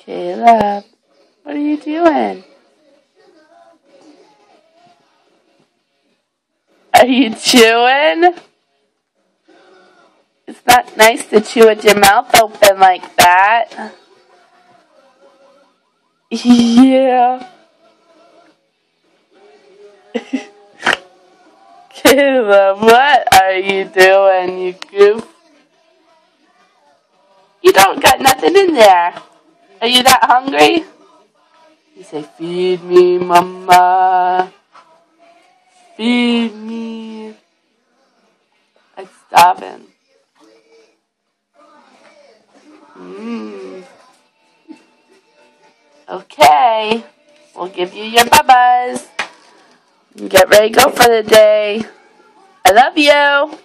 Caleb, what are you doing? Are you chewing? It's not nice to chew with your mouth open like that. Yeah. Caleb, what are you doing, you goof? You don't got nothing in there. Are you that hungry? You say, feed me, mama. Feed me. Like starving. Okay. We'll give you your bubbles. Get ready to go for the day. I love you.